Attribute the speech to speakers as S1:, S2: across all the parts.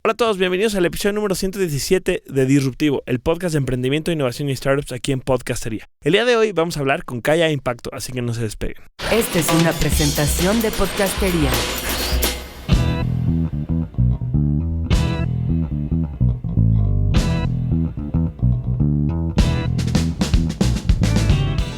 S1: Hola a todos, bienvenidos al episodio número 117 de Disruptivo, el podcast de emprendimiento, innovación y startups aquí en Podcastería. El día de hoy vamos a hablar con Kaya Impacto, así que no se despeguen.
S2: Esta es una presentación de Podcastería.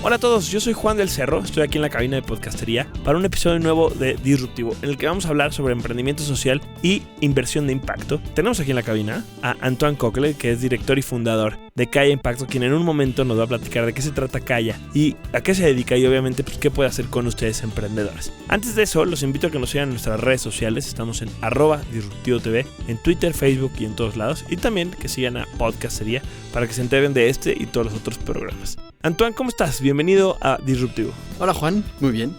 S1: Hola a todos, yo soy Juan del Cerro, estoy aquí en la cabina de Podcastería para un episodio nuevo de Disruptivo, en el que vamos a hablar sobre emprendimiento social y inversión de impacto. Tenemos aquí en la cabina a Antoine Cocle, que es director y fundador de Kaya Impacto, quien en un momento nos va a platicar de qué se trata Kaya y a qué se dedica y obviamente pues, qué puede hacer con ustedes emprendedores. Antes de eso, los invito a que nos sigan en nuestras redes sociales, estamos en @DisruptivoTV, en Twitter, Facebook y en todos lados, y también que sigan a Podcastería para que se enteren de este y todos los otros programas. Antoine, ¿cómo estás? Bienvenido a Disruptivo.
S3: Hola Juan, muy bien.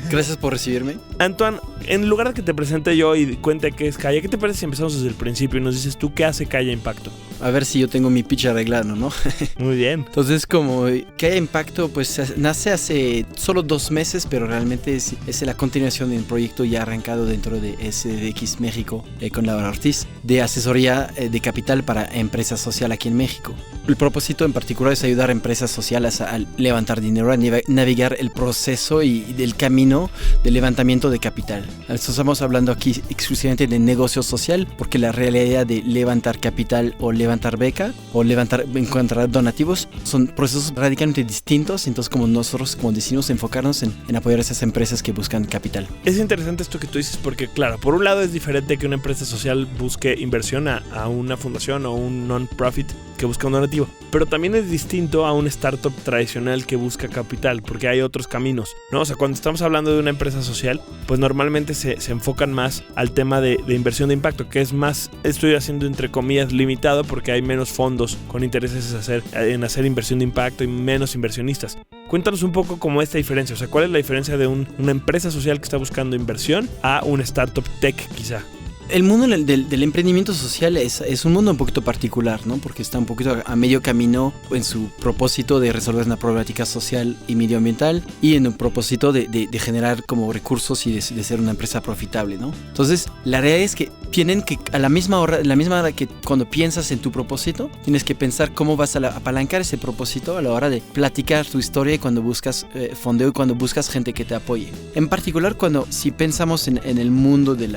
S3: Gracias por recibirme.
S1: Antoine, en lugar de que te presente yo y cuente qué es Kaya, ¿qué te parece si empezamos desde el principio y nos dices tú qué hace Kaya Impacto?
S3: A ver si yo tengo mi pitch arreglado, ¿no?
S1: Muy bien.
S3: Entonces, como Kaya Impacto, pues nace hace solo 2 meses, pero realmente es la continuación de un proyecto ya arrancado dentro de SDX México con Laura Ortiz, de asesoría de capital para empresas sociales aquí en México. El propósito en particular es ayudar a empresas sociales a levantar dinero, a navegar el proceso y del camino de levantamiento de capital. Estamos hablando aquí exclusivamente de negocio social, porque la realidad de levantar capital o levantar beca o encontrar donativos son procesos radicalmente distintos. Entonces, como nosotros decidimos enfocarnos en apoyar a esas empresas que buscan capital.
S1: Es interesante esto que tú dices porque, claro, por un lado es diferente que una empresa social busque inversión a una fundación o un non-profit que busca un donativo, pero también es distinto a un startup tradicional que busca capital, porque hay otros caminos, ¿no? O sea, cuando estamos hablando de una empresa social, pues normalmente se enfocan más al tema de inversión de impacto, que es más, estoy haciendo entre comillas, limitado, porque hay menos fondos con intereses en hacer inversión de impacto y menos inversionistas. Cuéntanos un poco cómo es esta diferencia, o sea, ¿cuál es la diferencia de una empresa social que está buscando inversión a un startup tech quizá?
S3: El mundo del emprendimiento social es un mundo un poquito particular, ¿no? Porque está un poquito a medio camino en su propósito de resolver una problemática social y medioambiental y en un propósito de generar como recursos y de ser una empresa profitable, ¿no? Entonces, la realidad es que tienen que a la misma hora que cuando piensas en tu propósito, tienes que pensar cómo vas a apalancar ese propósito a la hora de platicar tu historia y cuando buscas fondeo y cuando buscas gente que te apoye. En particular, si pensamos en el mundo del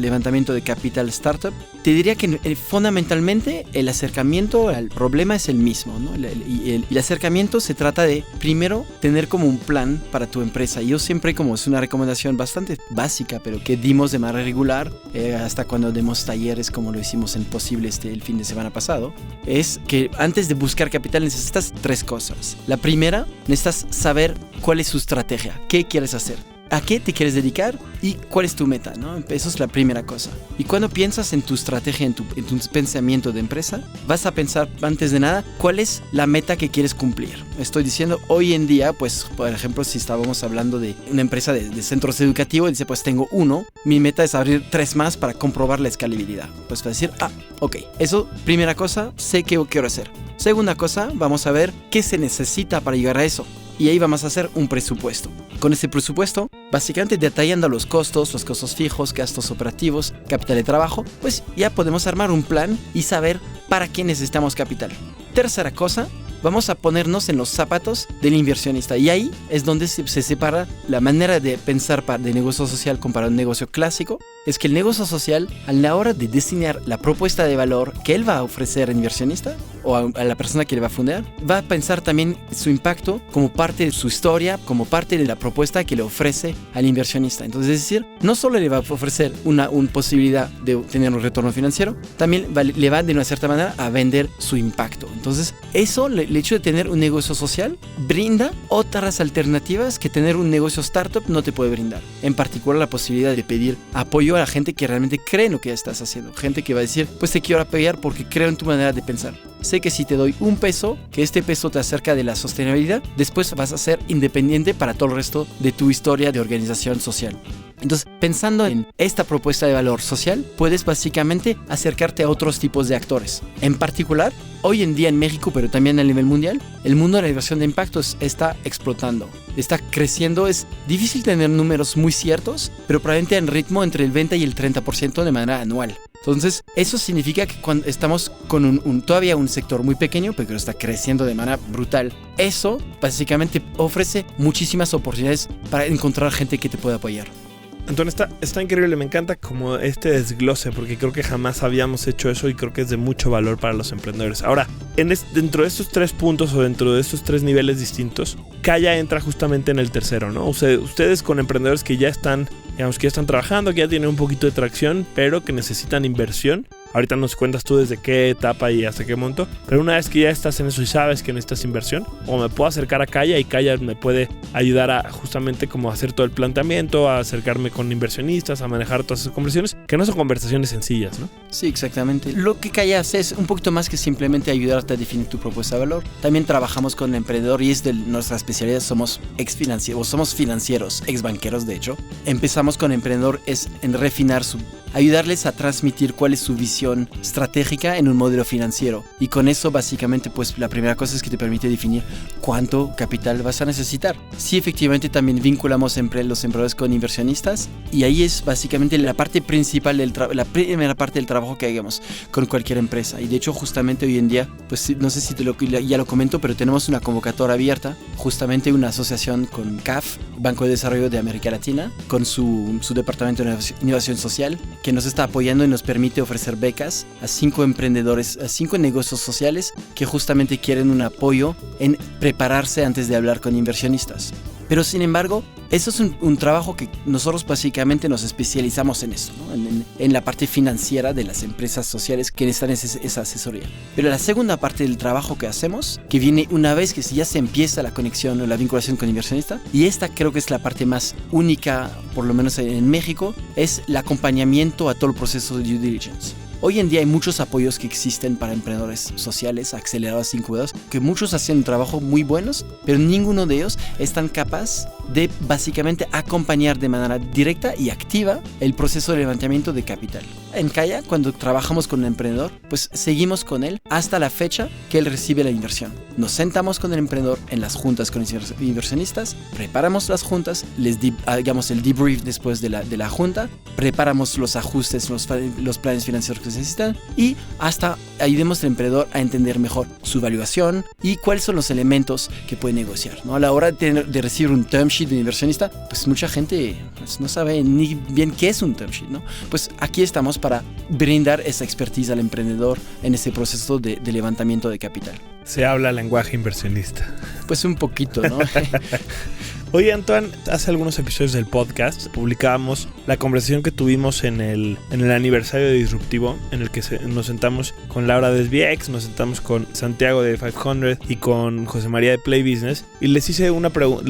S3: levantamiento de capital startup, te diría que fundamentalmente el acercamiento al problema es el mismo, ¿no? Y el acercamiento se trata de, primero, tener como un plan para tu empresa. Yo siempre, como es una recomendación bastante básica, pero que dimos de manera regular, hasta cuando demos talleres como lo hicimos en Posible el fin de semana pasado, es que antes de buscar capital necesitas 3 cosas. La primera, necesitas saber cuál es su estrategia, qué quieres hacer, a qué te quieres dedicar y cuál es tu meta, ¿no? Eso es la primera cosa. Y cuando piensas en tu estrategia, en tu pensamiento de empresa, vas a pensar antes de nada cuál es la meta que quieres cumplir. Estoy diciendo hoy en día, pues por ejemplo, si estábamos hablando de una empresa de centros educativos, dice pues tengo 1, mi meta es abrir 3 más para comprobar la escalabilidad. Pues va a decir, ok, eso, primera cosa, sé qué quiero hacer. Segunda cosa, vamos a ver qué se necesita para llegar a eso. Y ahí vamos a hacer un presupuesto. Con ese presupuesto, básicamente detallando los costos fijos, gastos operativos, capital de trabajo, pues ya podemos armar un plan y saber para qué necesitamos capital. Tercera cosa, vamos a ponernos en los zapatos del inversionista. Y ahí es donde se separa la manera de pensar de negocio social comparado a un negocio clásico. Es que el negocio social, a la hora de diseñar la propuesta de valor que él va a ofrecer al inversionista o a la persona que le va a fundar, va a pensar también su impacto como parte de su historia, como parte de la propuesta que le ofrece al inversionista. Entonces, es decir, no solo le va a ofrecer una posibilidad de tener un retorno financiero, también le va de una cierta manera a vender su impacto. Entonces, eso, el hecho de tener un negocio social, brinda otras alternativas que tener un negocio startup no te puede brindar. En particular, la posibilidad de pedir apoyo a la gente que realmente cree en lo que estás haciendo. Gente que va a decir, pues te quiero apoyar porque creo en tu manera de pensar. Sé que si te doy $1, que este peso te acerca de la sostenibilidad, después vas a ser independiente para todo el resto de tu historia de organización social. Entonces, pensando en esta propuesta de valor social, puedes básicamente acercarte a otros tipos de actores. En particular, hoy en día en México, pero también a nivel mundial, el mundo de la inversión de impactos está explotando, está creciendo. Es difícil tener números muy ciertos, pero probablemente en ritmo entre el 20 y el 30% de manera anual. Entonces, eso significa que cuando estamos con todavía un sector muy pequeño, pero está creciendo de manera brutal, eso básicamente ofrece muchísimas oportunidades para encontrar gente que te pueda apoyar.
S1: Entonces está increíble, me encanta como este desglose, porque creo que jamás habíamos hecho eso y creo que es de mucho valor para los emprendedores. Ahora, dentro de estos 3 puntos o dentro de estos 3 niveles distintos, Kaya entra justamente en el tercero, ¿no? Ustedes con emprendedores que ya están, digamos, que ya están trabajando, que ya tienen un poquito de tracción, pero que necesitan inversión. Ahorita nos cuentas tú desde qué etapa y hasta qué monto, pero una vez que ya estás en eso y sabes que necesitas inversión, o me puedo acercar a Kaya y Kaya me puede ayudar a justamente como hacer todo el planteamiento, a acercarme con inversionistas, a manejar todas esas conversaciones, que no son conversaciones sencillas, ¿no?
S3: Sí, exactamente. Lo que Kaya hace es un poquito más que simplemente ayudarte a definir tu propuesta de valor. También trabajamos con el emprendedor y es de nuestra especialidad, somos financieros, ex-banqueros de hecho. Empezamos con el emprendedor es en refinar ayudarles a transmitir cuál es su visión estratégica en un modelo financiero. Y con eso, básicamente, pues la primera cosa es que te permite definir cuánto capital vas a necesitar. Sí, efectivamente, también vinculamos los emprendedores con inversionistas. Y ahí es básicamente la parte principal, la primera parte del trabajo que hagamos con cualquier empresa. Y de hecho, justamente hoy en día, pues no sé si ya lo comento, pero tenemos una convocatoria abierta. Justamente una asociación con CAF, Banco de Desarrollo de América Latina, con su departamento de innovación social, que nos está apoyando y nos permite ofrecer becas a 5 emprendedores, a 5 negocios sociales que justamente quieren un apoyo en prepararse antes de hablar con inversionistas. Pero sin embargo, eso es un trabajo que nosotros básicamente nos especializamos en eso, ¿no? En la parte financiera de las empresas sociales que necesitan esa asesoría. Pero la segunda parte del trabajo que hacemos, que viene una vez que ya se empieza la conexión o la vinculación con inversionista, y esta creo que es la parte más única, por lo menos en México, es el acompañamiento a todo el proceso de due diligence. Hoy en día hay muchos apoyos que existen para emprendedores sociales, acelerados, incubados, que muchos hacen un trabajo muy buenos, pero ninguno de ellos es tan capaz de básicamente acompañar de manera directa y activa el proceso de levantamiento de capital. En Kaya, cuando trabajamos con un emprendedor, pues seguimos con él hasta la fecha que él recibe la inversión. Nos sentamos con el emprendedor en las juntas con inversionistas, preparamos las juntas, hagamos el debrief después de la junta, preparamos los ajustes, los planes financieros que se necesitan y hasta ayudemos al emprendedor a entender mejor su valuación y cuáles son los elementos que puede negociar, ¿no? A la hora de recibir un term sheet de un inversionista, pues mucha gente pues, no sabe ni bien qué es un term sheet, ¿no? Pues aquí estamos para brindar esa expertise al emprendedor en ese proceso de levantamiento de capital.
S1: Se habla lenguaje inversionista.
S3: Pues un poquito, ¿no?
S1: Oye, Antoine, hace algunos episodios del podcast publicábamos la conversación que tuvimos en el aniversario de Disruptivo, en el que nos sentamos con Laura de SBX, nos sentamos con Santiago de 500 y con José María de Play Business, y les hice una pregunta,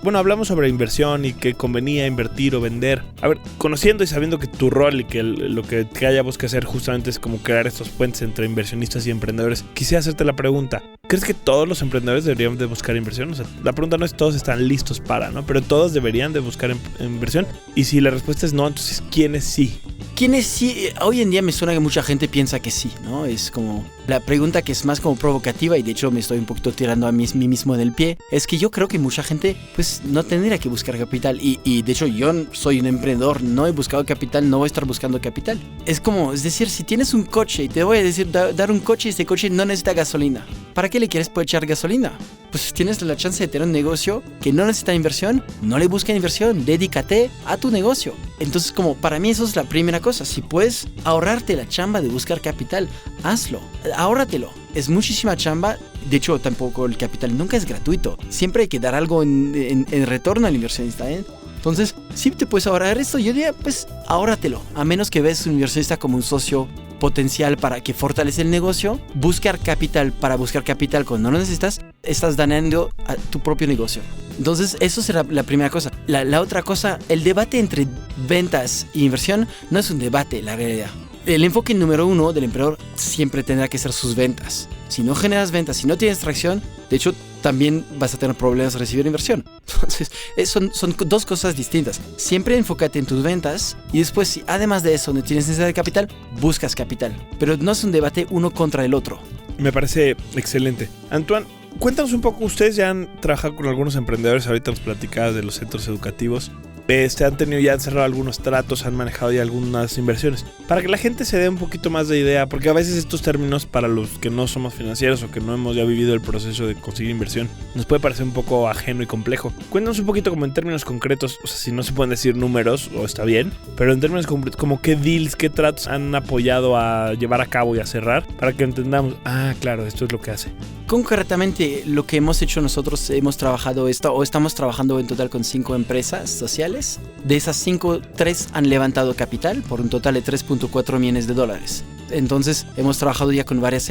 S1: bueno, hablamos sobre inversión y que convenía invertir o vender. A ver, conociendo y sabiendo que tu rol y que lo que hayamos que hacer justamente es como crear estos puentes entre inversionistas y emprendedores, quisiera hacerte la pregunta, ¿crees que todos los emprendedores deberían de buscar inversión? O sea, la pregunta no es todos están listos para, ¿no? Pero todos deberían de buscar inversión. Y si la respuesta es no, entonces ¿quiénes sí?
S3: ¿Quiénes sí? Hoy en día me suena que mucha gente piensa que sí, ¿no? Es como la pregunta que es más como provocativa y de hecho me estoy un poquito tirando a mí mismo en el pie. Es que yo creo que mucha gente pues no tendría que buscar capital y de hecho yo soy un emprendedor, no he buscado capital, no voy a estar buscando capital. Es decir, si tienes un coche y te voy a decir dar un coche y este coche no necesita gasolina, ¿para qué le quieres echar gasolina? Pues tienes la chance de tener un negocio que no necesita inversión, no le busca inversión, dedícate a tu negocio. Entonces como para mí eso es la primera cosa, si puedes ahorrarte la chamba de buscar capital, hazlo, ahórratelo. Es muchísima chamba, de hecho tampoco el capital nunca es gratuito, siempre hay que dar algo en retorno al inversionista, ¿eh? Entonces, si te puedes ahorrar esto, yo diría, pues ahórratelo, a menos que ves un inversionista como un socio potencial para que fortalece el negocio. Buscar capital cuando no lo necesitas, estás dañando a tu propio negocio. Entonces, eso será la primera cosa. La otra cosa, el debate entre ventas e inversión no es un debate, la realidad. El enfoque número 1 del emprendedor siempre tendrá que ser sus ventas. Si no generas ventas, si no tienes tracción, de hecho, también vas a tener problemas de recibir inversión. Entonces, son dos cosas distintas. Siempre enfócate en tus ventas y después, si además de eso no tienes necesidad de capital, buscas capital. Pero no es un debate uno contra el otro.
S1: Me parece excelente. Antoine, cuéntanos un poco, ustedes ya han trabajado con algunos emprendedores, ahorita nos platicabas de los centros educativos. han tenido ya, han cerrado algunos tratos, han manejado ya algunas inversiones. Para que la gente se dé un poquito más de idea, porque a veces estos términos para los que no somos financieros o que no hemos ya vivido el proceso de conseguir inversión, nos puede parecer un poco ajeno y complejo. Cuéntanos un poquito como en términos concretos, o sea, si no se pueden decir números, o está bien, pero en términos concretos, como qué deals, qué tratos han apoyado a llevar a cabo y a cerrar, para que entendamos, claro, esto es lo que hace.
S3: Concretamente, lo que hemos hecho nosotros, estamos trabajando en total con 5 empresas sociales. De esas 5, 3 han levantado capital por un total de $3.4 millones. Entonces, hemos trabajado ya con varias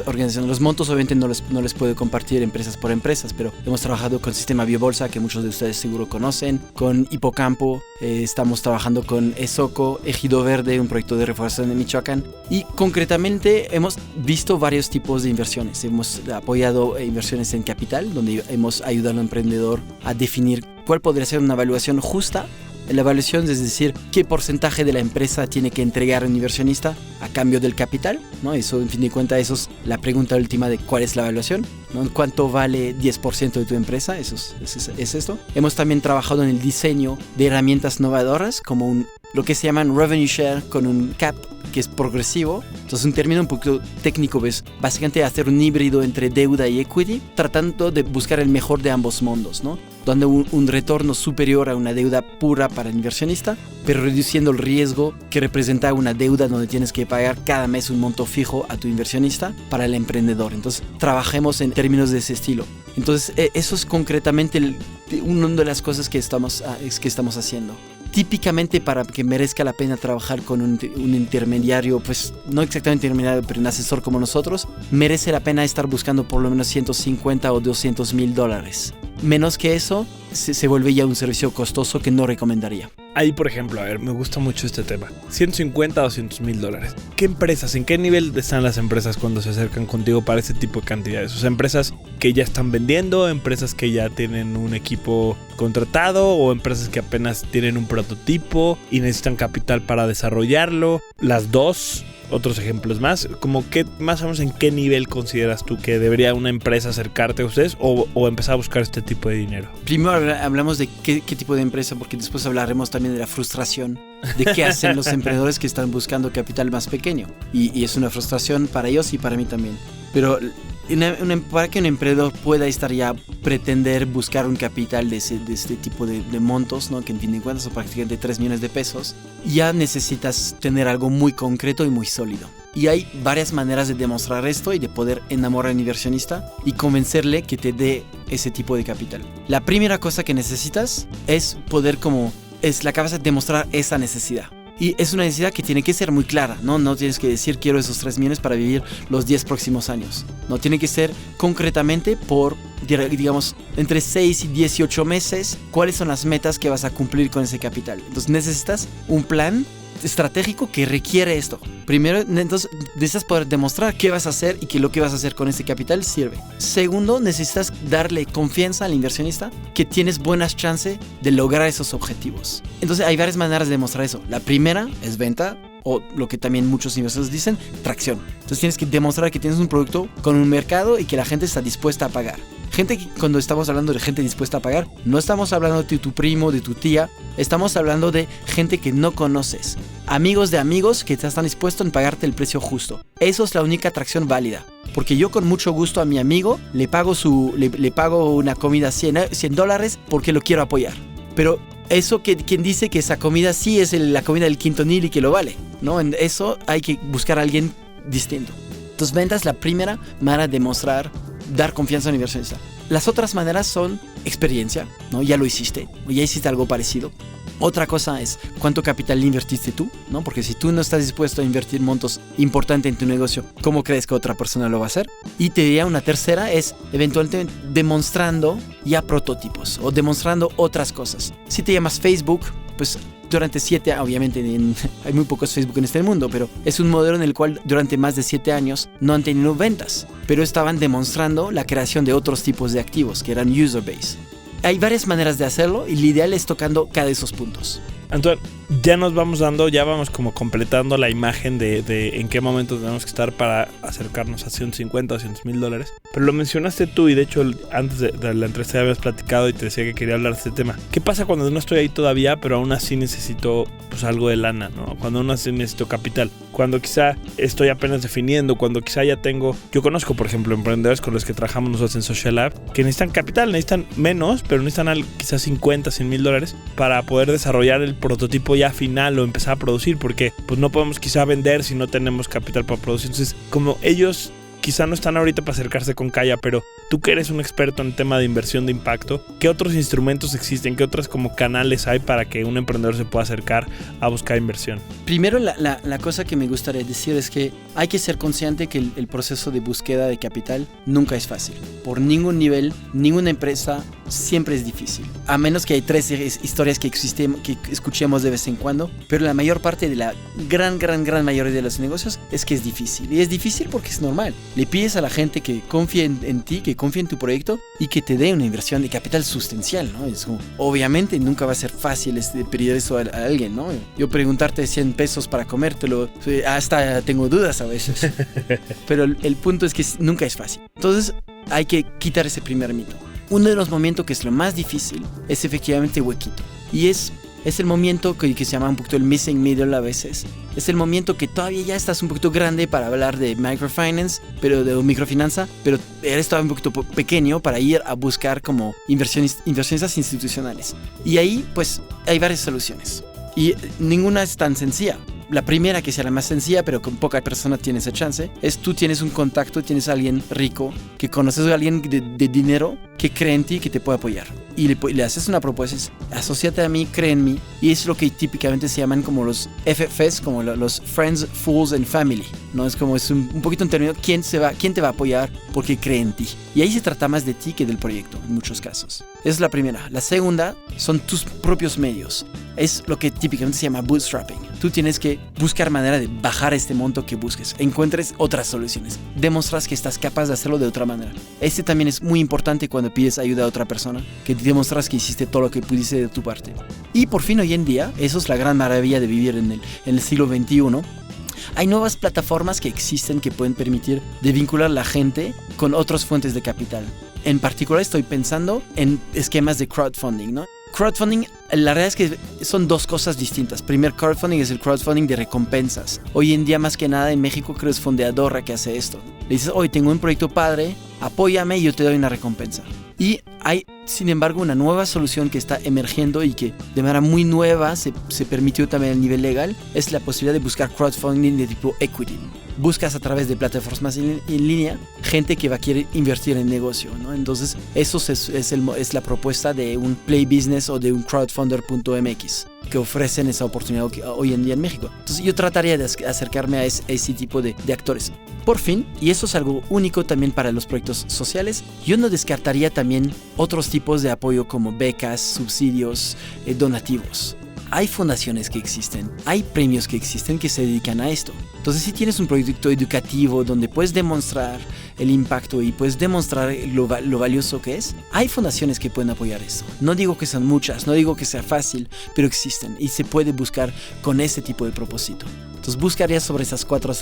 S3: organizaciones. Los montos obviamente no les puedo compartir empresas por empresas, pero hemos trabajado con Sistema Biobolsa, que muchos de ustedes seguro conocen, con Hipocampo, estamos trabajando con ESOCO, Ejido Verde, un proyecto de reforestación de Michoacán. Y concretamente hemos visto varios tipos de inversiones. Hemos apoyado inversiones en capital, donde hemos ayudado al emprendedor a definir cuál podría ser una evaluación justa. La evaluación es decir, qué porcentaje de la empresa tiene que entregar a un inversionista a cambio del capital, ¿no? Eso, en fin de cuentas, eso es la pregunta última de cuál es la evaluación, ¿no? ¿Cuánto vale 10% de tu empresa? Eso es esto. Hemos también trabajado en el diseño de herramientas innovadoras, como lo que se llaman revenue share con un cap que es progresivo. Entonces, un término un poquito técnico es básicamente hacer un híbrido entre deuda y equity, tratando de buscar el mejor de ambos mundos, ¿no? Dando un retorno superior a una deuda pura para el inversionista, pero reduciendo el riesgo que representa una deuda donde tienes que pagar cada mes un monto fijo a tu inversionista para el emprendedor. Entonces, trabajemos en términos de ese estilo. Entonces, eso es concretamente una de las cosas que estamos haciendo. Típicamente, para que merezca la pena trabajar con un intermediario, pues no exactamente intermediario, pero un asesor como nosotros, merece la pena estar buscando por lo menos $150,000 o $200,000. Menos que eso, se vuelve ya un servicio costoso que no recomendaría.
S1: Ahí, por ejemplo, a ver, me gusta mucho este tema. $150,000 a $200,000. ¿Qué empresas, en qué nivel están las empresas cuando se acercan contigo para ese tipo de cantidades? O sea, empresas que ya están vendiendo, empresas que ya tienen un equipo contratado o empresas que apenas tienen un prototipo y necesitan capital para desarrollarlo. Las dos. Otros ejemplos más, como que más o menos en qué nivel consideras tú que debería una empresa acercarte a ustedes o empezar a buscar este tipo de dinero.
S3: Primero hablamos de qué tipo de empresa, porque después hablaremos también de la frustración de qué hacen los emprendedores que están buscando capital más pequeño, y es una frustración para ellos y para mí también. Pero para que un emprendedor pueda pretender buscar un capital de este tipo de montos, ¿no? Que en fin de cuentas son prácticamente $3 millones, ya necesitas tener algo muy concreto y muy sólido. Y hay varias maneras de demostrar esto y de poder enamorar al inversionista y convencerle que te dé ese tipo de capital. La primera cosa que necesitas es es la capacidad de demostrar esa necesidad. Y es una necesidad que tiene que ser muy clara, ¿no? No tienes que decir quiero esos 3 millones para vivir los 10 próximos años. No, tiene que ser concretamente por, digamos, entre 6 y 18 meses, cuáles son las metas que vas a cumplir con ese capital. Entonces necesitas un plan estratégico que requiere esto. Primero, entonces, necesitas poder demostrar qué vas a hacer y que lo que vas a hacer con ese capital sirve. Segundo, necesitas darle confianza al inversionista que tienes buenas chances de lograr esos objetivos. Entonces, hay varias maneras de demostrar eso. La primera es venta, o lo que también muchos inversores dicen, tracción. Entonces, tienes que demostrar que tienes un producto con un mercado y que la gente está dispuesta a pagar. Gente que, cuando estamos hablando de gente dispuesta a pagar, no estamos hablando de tu primo, de tu tía, estamos hablando de gente que no conoces. Amigos de amigos que están dispuestos a pagarte el precio justo. Eso es la única atracción válida. Porque yo con mucho gusto a mi amigo le pago una comida $100 porque lo quiero apoyar. Pero eso quien dice que esa comida sí es la comida del Quintonil y que lo vale, ¿no? En eso hay que buscar a alguien distinto. Entonces, venta es la primera manera de demostrar, dar confianza al inversionista. Las otras maneras son experiencia, ¿no? Ya lo hiciste, o ya hiciste algo parecido. Otra cosa es cuánto capital invertiste tú, ¿no? Porque si tú no estás dispuesto a invertir montos importantes en tu negocio, ¿cómo crees que otra persona lo va a hacer? Y te diría una tercera es eventualmente demostrando ya prototipos o demostrando otras cosas. Si te llamas Facebook, pues durante 7 años, obviamente hay muy pocos Facebook en este mundo, pero es un modelo en el cual durante más de 7 años no han tenido ventas, pero estaban demostrando la creación de otros tipos de activos que eran user base. Hay varias maneras de hacerlo y lo ideal es tocando cada de esos puntos.
S1: Antoine, ya nos vamos vamos como completando la imagen de en qué momento tenemos que estar para acercarnos a $150,000 o $200,000. pero lo mencionaste tú y de hecho antes de la entrevista ya habías platicado y te decía que quería hablar de este tema. ¿Qué pasa cuando no estoy ahí todavía, pero aún así necesito pues algo de lana, ¿no? Cuando aún así necesito capital, cuando quizá estoy apenas definiendo, cuando quizá ya tengo... Yo conozco, por ejemplo, emprendedores con los que trabajamos nosotros en Social Lab que necesitan capital, necesitan menos, pero necesitan quizás $50,000, $100,000 para poder desarrollar el prototipo ya final o empezar a producir, porque pues no podemos quizá vender si no tenemos capital para producir. Entonces, como ellos quizá no están ahorita para acercarse con Kaya, pero tú que eres un experto en tema de inversión de impacto, ¿qué otros instrumentos existen? ¿Qué otros como canales hay para que un emprendedor se pueda acercar a buscar inversión?
S3: Primero, la cosa que me gustaría decir es que hay que ser consciente que el proceso de búsqueda de capital nunca es fácil. Por ningún nivel, ninguna empresa siempre es difícil. A menos que hay 3 historias que escuchemos de vez en cuando, pero la mayor parte de la gran mayoría de los negocios es que es difícil. Y es difícil porque es normal. Le pides a la gente que confíe en ti, que confíe en tu proyecto y que te dé una inversión de capital sustancial, ¿no? Es como, obviamente nunca va a ser fácil pedir eso a alguien, ¿no? Yo preguntarte $100 para comértelo, hasta tengo dudas a veces. Pero el punto es que nunca es fácil. Entonces hay que quitar ese primer mito. Uno de los momentos que es lo más difícil es efectivamente huequito. Y es el momento que se llama un poquito el missing middle a veces. Es el momento que todavía ya estás un poquito grande para hablar de microfinance, pero de microfinanza, pero eres todavía un poquito pequeño para ir a buscar como inversionistas institucionales. Y ahí pues hay varias soluciones. Y ninguna es tan sencilla. La primera, que sea la más sencilla, pero con poca persona tiene esa chance, es tú tienes un contacto, tienes a alguien rico, que conoces a alguien de dinero, que cree en ti, que te puede apoyar. Y le haces una propuesta, es, asociate a mí, cree en mí. Y es lo que típicamente se llaman como los FFs, como los Friends, Fools and Family, ¿no? Es como un poquito un término, ¿quién te va a apoyar porque cree en ti? Y ahí se trata más de ti que del proyecto, en muchos casos. Esa es la primera. La segunda son tus propios medios. Es lo que típicamente se llama bootstrapping. Tú tienes que buscar manera de bajar este monto que busques. Encuentres otras soluciones. Demostras que estás capaz de hacerlo de otra manera. Este también es muy importante cuando pides ayuda a otra persona, que demostras que hiciste todo lo que pudiste de tu parte. Y por fin hoy en día, eso es la gran maravilla de vivir en el siglo XXI. Hay nuevas plataformas que existen que pueden permitir de vincular a la gente con otras fuentes de capital. En particular estoy pensando en esquemas de crowdfunding, ¿no? Crowdfunding, la realidad es que son dos cosas distintas. Primer crowdfunding es el crowdfunding de recompensas. Hoy en día más que nada en México creo es Fondeadora que hace esto. Le dices, hoy tengo un proyecto padre, apóyame y yo te doy una recompensa. Y hay, sin embargo, una nueva solución que está emergiendo y que de manera muy nueva se permitió también a nivel legal, es la posibilidad de buscar crowdfunding de tipo equity. Buscas a través de plataformas en línea gente que va a querer invertir en negocio, ¿no? Entonces eso es la propuesta de un Play Business o de un crowdfunder.mx que ofrecen esa oportunidad hoy en día en México. Entonces yo trataría de acercarme a ese tipo de actores. Por fin, y eso es algo único también para los proyectos sociales, yo no descartaría también otros tipos de apoyo como becas, subsidios, donativos. Hay fundaciones que existen, hay premios que existen que se dedican a esto. Entonces, si tienes un proyecto educativo donde puedes demostrar el impacto y puedes demostrar lo valioso que es, hay fundaciones que pueden apoyar esto. No digo que sean muchas, no digo que sea fácil, pero existen y se puede buscar con ese tipo de propósito. Entonces buscaría sobre esas cuatro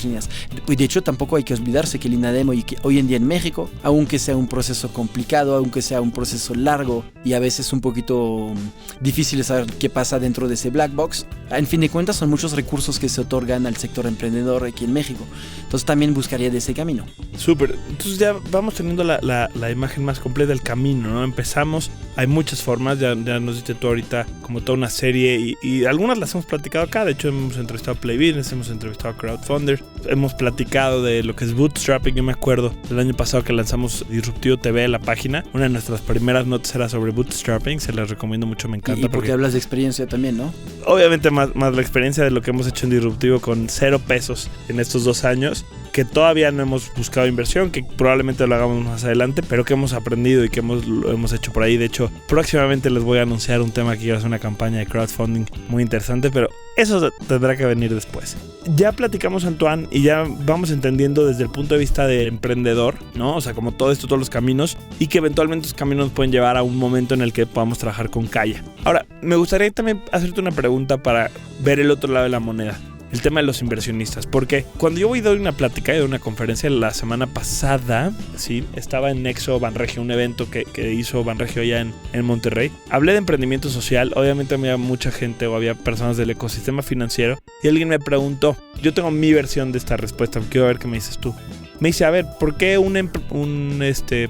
S3: líneas. De hecho, tampoco hay que olvidarse que el INADEM hoy en día en México, aunque sea un proceso complicado, aunque sea un proceso largo y a veces un poquito difícil de saber qué pasa dentro de ese black box, en fin de cuentas son muchos recursos que se otorgan al sector emprendedor aquí en México. Entonces también buscaría de ese camino.
S1: Súper. Entonces ya vamos teniendo la imagen más completa del camino, ¿no? Empezamos, hay muchas formas, ya nos diste tú ahorita como toda una serie y algunas las hemos platicado acá. De hecho hemos entrevistado a Play Business, hemos entrevistado a Crowdfunder, hemos platicado de lo que es bootstrapping. Yo me acuerdo del año pasado que lanzamos Disruptivo TV, la página, una de nuestras primeras notas era sobre bootstrapping, se las recomiendo mucho, me encanta.
S3: Y porque hablas de experiencia también, ¿no?
S1: Obviamente más la experiencia de lo que hemos hecho en Disruptivo con 0 pesos en estos 2 años, que todavía no hemos buscado inversión, que probablemente lo hagamos más adelante, pero que hemos aprendido y que lo hemos hecho por ahí. De hecho, próximamente les voy a anunciar un tema que quiero hacer, una campaña de crowdfunding muy interesante, pero eso tendrá que venir después. Ya platicamos, Antoine, y ya vamos entendiendo desde el punto de vista de emprendedor, ¿no? O sea, como todo esto, todos los caminos, y que eventualmente esos caminos nos pueden llevar a un momento en el que podamos trabajar con Kaya. Ahora, me gustaría también hacerte una pregunta para ver el otro lado de la moneda. el tema de los inversionistas. Porque cuando yo voy a dar una plática de una conferencia la semana pasada, ¿sí? Estaba en Nexo Banregio, un evento que hizo Banregio allá en Monterrey. Hablé de emprendimiento social, obviamente había mucha gente o había personas del ecosistema financiero y alguien me preguntó, yo tengo mi versión de esta respuesta, quiero ver qué me dices tú. Me dice, a ver, ¿por qué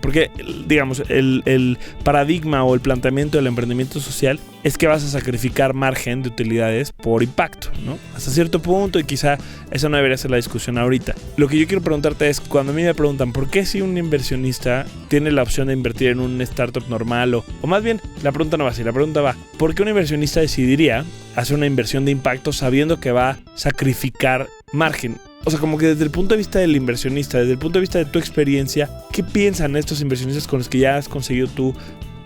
S1: porque, digamos, el paradigma o el planteamiento del emprendimiento social es que vas a sacrificar margen de utilidades por impacto, ¿no? Hasta cierto punto, y quizá esa no debería ser la discusión ahorita. Lo que yo quiero preguntarte es, cuando a mí me preguntan, ¿por qué si un inversionista tiene la opción de invertir en un startup normal? O más bien, la pregunta no va así, la pregunta va, ¿por qué un inversionista decidiría hacer una inversión de impacto sabiendo que va a sacrificar margen? O sea, como que desde el punto de vista del inversionista, desde el punto de vista de tu experiencia, ¿qué piensan estos inversionistas con los que ya has conseguido tú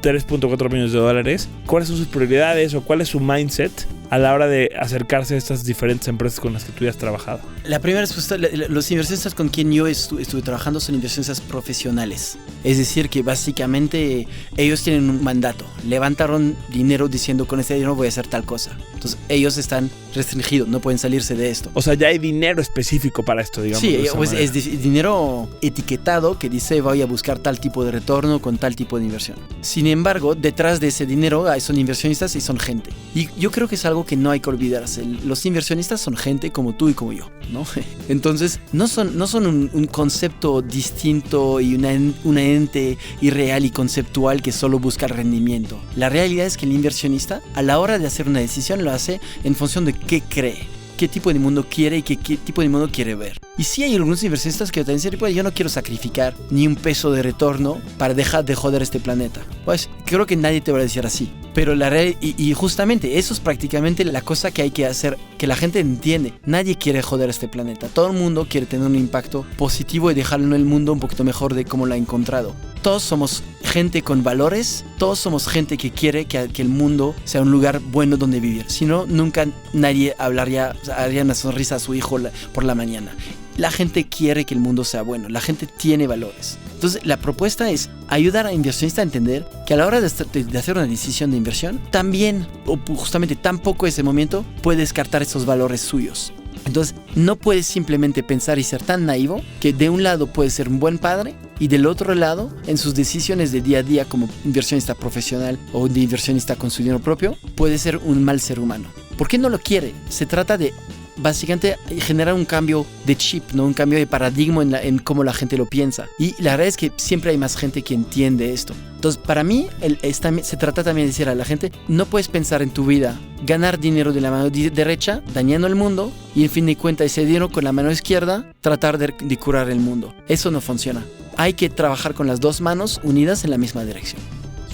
S1: $3.4 millones? ¿Cuáles son sus prioridades o cuál es su mindset a la hora de acercarse a estas diferentes empresas con las que tú ya has trabajado?
S3: La primera respuesta, los inversionistas con quien yo estuve trabajando son inversionistas profesionales. Es decir, que básicamente ellos tienen un mandato. Levantaron dinero diciendo, con este dinero voy a hacer tal cosa. Entonces ellos están restringidos, no pueden salirse de esto.
S1: O sea, ya hay dinero específico para esto, digamos.
S3: Sí, pues es dinero etiquetado que dice voy a buscar tal tipo de retorno con tal tipo de inversión. Sin embargo, detrás de ese dinero son inversionistas y son gente. Y yo creo que es algo que no hay que olvidarse. Los inversionistas son gente como tú y como yo, ¿no? Entonces, no son un concepto distinto y una ente irreal y conceptual que solo busca el rendimiento. La realidad es que el inversionista, a la hora de hacer una decisión, lo hace en función de qué cree, qué tipo de mundo quiere y qué tipo de mundo quiere ver. Y sí hay algunos inversionistas que también dicen, pues yo no quiero sacrificar ni un peso de retorno para dejar de joder este planeta. Pues creo que nadie te va a decir así. Pero la realidad, y justamente eso es prácticamente la cosa que hay que hacer, que la gente entiende. Nadie quiere joder este planeta. Todo el mundo quiere tener un impacto positivo y dejarlo en el mundo un poquito mejor de como lo ha encontrado. Todos somos gente con valores, todos somos gente que quiere que el mundo sea un lugar bueno donde vivir. Si no, nunca nadie haría una sonrisa a su hijo por la mañana. La gente quiere que el mundo sea bueno, la gente tiene valores. Entonces la propuesta es ayudar a inversionistas a entender que a la hora de hacer una decisión de inversión, también, o justamente tampoco ese momento, puede descartar esos valores suyos. Entonces no puedes simplemente pensar y ser tan naivo que de un lado puedes ser un buen padre y del otro lado, en sus decisiones de día a día como inversionista profesional o de inversionista con su dinero propio, puede ser un mal ser humano. ¿Por qué no lo quiere? Se trata de básicamente generar un cambio de chip, ¿no? Un cambio de paradigma en cómo la gente lo piensa. Y la verdad es que siempre hay más gente que entiende esto. Entonces, para mí, se trata también de decir a la gente, no puedes pensar en tu vida, ganar dinero de la mano derecha, dañando el mundo, y en fin de cuentas, ese dinero con la mano izquierda, tratar de curar el mundo. Eso no funciona. Hay que trabajar con las dos manos unidas en la misma dirección.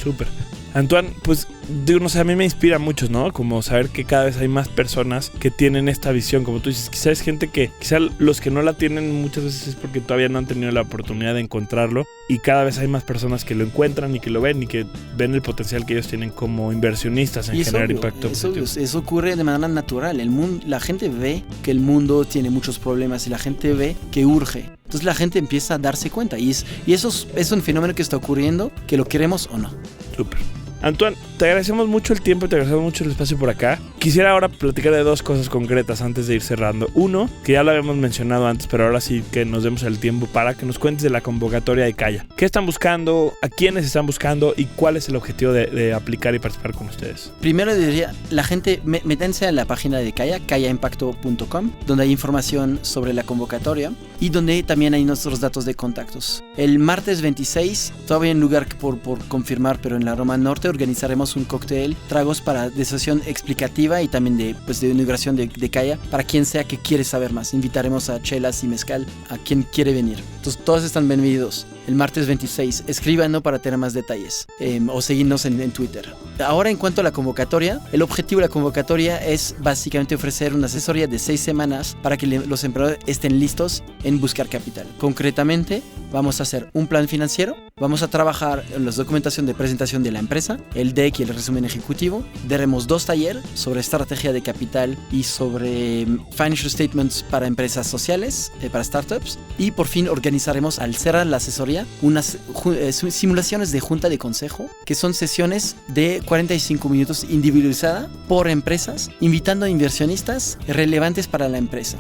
S1: Súper. Antoine, pues, digo, no sé, a mí me inspira mucho, ¿no? Como saber que cada vez hay más personas que tienen esta visión, como tú dices, quizá es gente que, quizá los que no la tienen muchas veces es porque todavía no han tenido la oportunidad de encontrarlo, y cada vez hay más personas que lo encuentran y que lo ven y que ven el potencial que ellos tienen como inversionistas en generar impacto positivo.
S3: Eso ocurre de manera natural. La gente ve que el mundo tiene muchos problemas y la gente ve que urge. Entonces la gente empieza a darse cuenta y eso es un fenómeno que está ocurriendo, que lo queremos o no.
S1: Súper. Antoine, te agradecemos mucho el tiempo y te agradecemos mucho el espacio por acá. Quisiera ahora platicar de dos cosas concretas antes de ir cerrando. Uno, que ya lo habíamos mencionado antes, pero ahora sí que nos demos el tiempo para que nos cuentes de la convocatoria de Kaya. ¿Qué están buscando? ¿A quiénes están buscando? ¿Y cuál es el objetivo de aplicar y participar con ustedes?
S3: Primero diría, la gente, métanse a la página de Kaya, kayaimpacto.com, donde hay información sobre la convocatoria y donde también hay nuestros datos de contactos. El martes 26, todavía en lugar por confirmar, pero en la Roma Norte, organizaremos un cóctel, tragos de sesión explicativa y también de inauguración de Kaya para quien sea que quiere saber más. Invitaremos a chelas y mezcal a quien quiere venir. Entonces todos están bienvenidos. El martes 26, escríbanos para tener más detalles o seguirnos en Twitter. Ahora, en cuanto a la convocatoria, el objetivo de la convocatoria es básicamente ofrecer una asesoría de 6 semanas para que los emprendedores estén listos en buscar capital. Concretamente, vamos a hacer un plan financiero vamos a trabajar en la documentación de presentación de la empresa, el deck y el resumen ejecutivo. Daremos 2 talleres sobre estrategia de capital y sobre financial statements para empresas sociales, para startups. Y por fin organizaremos, al cerrar la asesoría, unas simulaciones de junta de consejo, que son sesiones de 45 minutos individualizada por empresas, invitando a inversionistas relevantes para la empresa.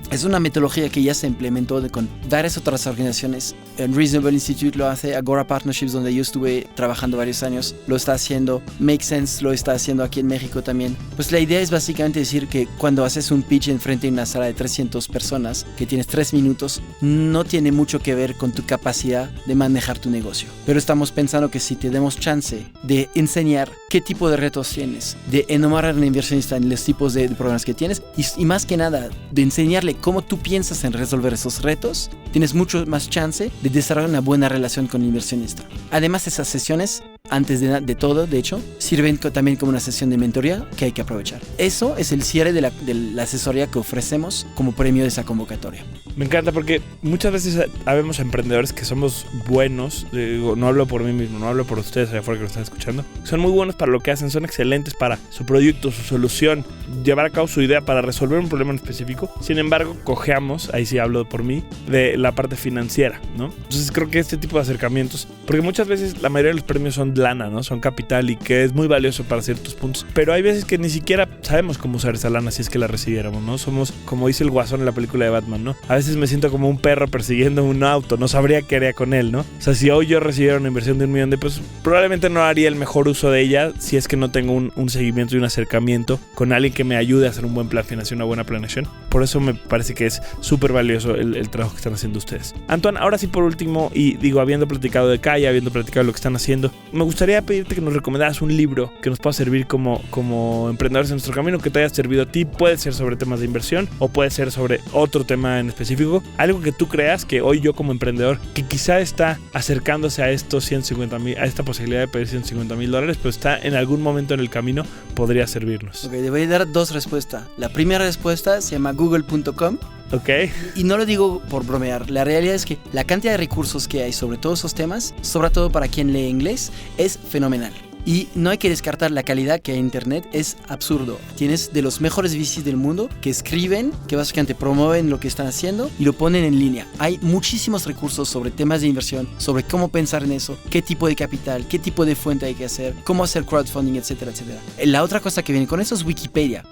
S3: Es una metodología que ya se implementó con varias otras organizaciones. En Reasonable Institute lo hace, Agora Partnerships, donde yo estuve trabajando varios años, lo está haciendo. Make Sense lo está haciendo aquí en México también. Pues la idea es básicamente decir que cuando haces un pitch enfrente de una sala de 300 personas, que tienes 3 minutos, no tiene mucho que ver con tu capacidad de manejar tu negocio. Pero estamos pensando que si te demos chance de enseñar qué tipo de retos tienes, de enumerar a un inversionista en los tipos de programas que tienes, y más que nada, de enseñarle cómo tú piensas en resolver esos retos, tienes mucho más chance de desarrollar una buena relación con el inversionista. Además, esas sesiones, antes de todo, de hecho, sirven también como una sesión de mentoría que hay que aprovechar. Eso es el cierre de la asesoría que ofrecemos como premio de esa convocatoria.
S1: Me encanta porque muchas veces habemos emprendedores que somos buenos, no hablo por mí mismo, no hablo por ustedes allá afuera que lo están escuchando, son muy buenos para lo que hacen, son excelentes para su proyecto, su solución, llevar a cabo su idea para resolver un problema en específico. Sin embargo, cojeamos, ahí sí hablo por mí, de la parte financiera, ¿no? Entonces creo que este tipo de acercamientos, porque muchas veces la mayoría de los premios son lana, ¿no? Son capital y que es muy valioso para ciertos puntos, pero hay veces que ni siquiera sabemos cómo usar esa lana si es que la recibiéramos, ¿no? Somos, como dice el Guasón en la película de Batman, ¿no? A veces me siento como un perro persiguiendo un auto, no sabría qué haría con él, ¿no? O sea, si hoy yo recibiera una inversión de $1 millón, pues probablemente no haría el mejor uso de ella si es que no tengo un seguimiento y un acercamiento con alguien que me ayude a hacer un buen plan financiero, una buena planeación. Por eso me parece que es súper valioso el trabajo que están haciendo ustedes. Antoine, ahora sí por último, y digo, habiendo platicado de Kaya, habiendo platicado de lo que están haciendo, me gustaría pedirte que nos recomendaras un libro que nos pueda servir como emprendedores en nuestro camino, que te haya servido a ti. Puede ser sobre temas de inversión o puede ser sobre otro tema en específico. Algo que tú creas que hoy yo como emprendedor, que quizá está acercándose a estos 150,000, a esta posibilidad de pedir $150,000, pero está en algún momento en el camino, podría servirnos.
S3: Ok, te voy a dar 2 respuestas. La primera respuesta se llama google.com.
S1: Ok.
S3: Y no lo digo por bromear. La realidad es que la cantidad de recursos que hay sobre todos esos temas, sobre todo para quien lee inglés, es fenomenal. Y no hay que descartar la calidad que hay en internet, es absurdo. Tienes de los mejores VCs del mundo que escriben, que básicamente promueven lo que están haciendo y lo ponen en línea. Hay muchísimos recursos sobre temas de inversión, sobre cómo pensar en eso, qué tipo de capital, qué tipo de fuente hay que hacer, cómo hacer crowdfunding, etcétera, etcétera. La otra cosa que viene con eso es Wikipedia.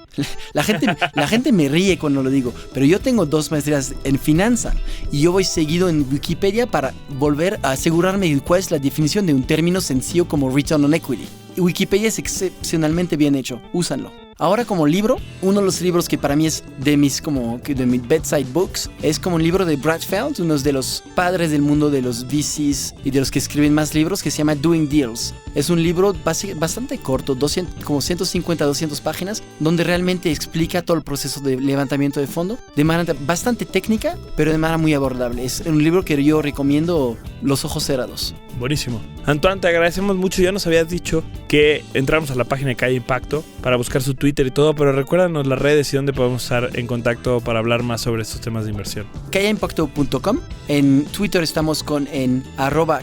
S3: La gente me ríe cuando lo digo, pero yo tengo 2 maestrías en finanza y yo voy seguido en Wikipedia para volver a asegurarme de cuál es la definición de un término sencillo como return on equity. Wikipedia es excepcionalmente bien hecho, úsanlo. Ahora como libro, uno de los libros que para mí es de mis bedside books, es como un libro de Brad Feld, uno de los padres del mundo de los VCs y de los que escriben más libros, que se llama Doing Deals. Es un libro bastante corto, como 150, 200 páginas, donde realmente explica todo el proceso de levantamiento de fondo de manera bastante técnica, pero de manera muy abordable. Es un libro que yo recomiendo los ojos cerrados.
S1: Buenísimo. Antoine, te agradecemos mucho. Ya nos habías dicho que entramos a la página de Kaya Impacto para buscar su Twitter y todo, pero recuérdanos las redes y dónde podemos estar en contacto para hablar más sobre estos temas de inversión.
S3: KayaImpacto.com. En Twitter estamos en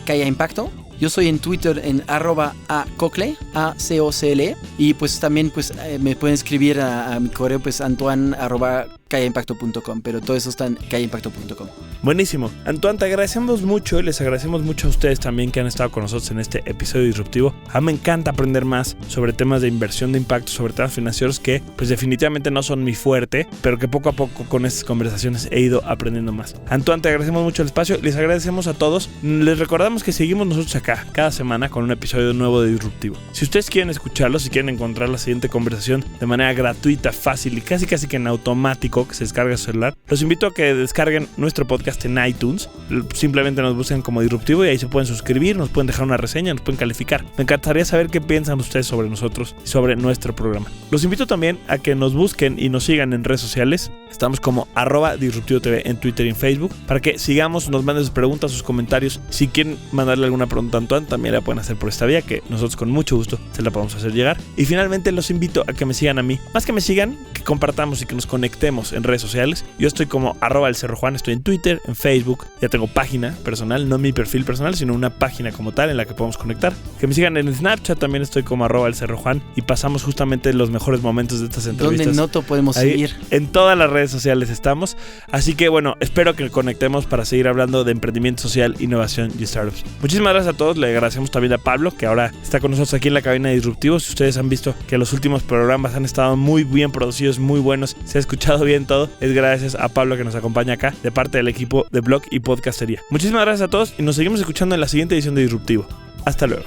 S3: @KayaImpacto. Yo soy en Twitter en @acocle, ACOCLE. Y pues también me pueden escribir a mi correo antoine@kayaimpacto.com, pero todo eso está en kayaimpacto.com.
S1: Buenísimo. Antoine, te agradecemos mucho y les agradecemos mucho a ustedes también que han estado con nosotros en este episodio disruptivo. A mí me encanta aprender más sobre temas de inversión de impacto, sobre temas financieros que pues definitivamente no son mi fuerte, pero que poco a poco con estas conversaciones he ido aprendiendo más. Antoine, te agradecemos mucho el espacio, les agradecemos a todos. Les recordamos que seguimos nosotros acá cada semana con un episodio nuevo de Disruptivo. Si ustedes quieren escucharlo, si quieren encontrar la siguiente conversación de manera gratuita, fácil y casi que en automático, que se descarga su celular, los invito a que descarguen nuestro podcast en iTunes. Simplemente nos busquen como Disruptivo y ahí se pueden suscribir, nos pueden dejar una reseña, nos pueden calificar. Me encantaría saber qué piensan ustedes sobre nosotros y sobre nuestro programa. Los invito también a que nos busquen y nos sigan en redes sociales. Estamos como @DisruptivoTV en Twitter y en Facebook para que sigamos, nos manden sus preguntas, sus comentarios. Si quieren mandarle alguna pregunta a Antoine, también la pueden hacer por esta vía, que nosotros con mucho gusto se la podemos hacer llegar. Y finalmente los invito a que me sigan a mí. Más que me sigan, que compartamos y que nos conectemos en redes sociales. Yo estoy como @elcerrojuan, estoy en Twitter, en Facebook, ya tengo página personal, no mi perfil personal, sino una página como tal en la que podemos conectar. Que me sigan en Snapchat, también estoy como @elcerrojuan y pasamos justamente los mejores momentos de estas entrevistas.
S3: ¿Dónde Noto podemos seguir?
S1: En todas las redes sociales estamos, así que bueno, espero que conectemos para seguir hablando de emprendimiento social, innovación y startups. Muchísimas gracias a todos, le agradecemos también a Pablo, que ahora está con nosotros aquí en la cabina de Disruptivos. Ustedes han visto que los últimos programas han estado muy bien producidos, muy buenos, se ha escuchado bien todo. Es gracias a Pablo que nos acompaña acá, de parte del equipo de Blog y Podcastería. Muchísimas gracias a todos y nos seguimos escuchando en la siguiente edición de Disruptivo. Hasta luego.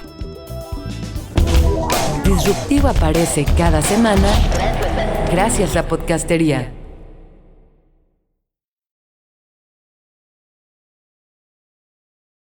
S2: Disruptivo aparece cada semana gracias a Podcastería.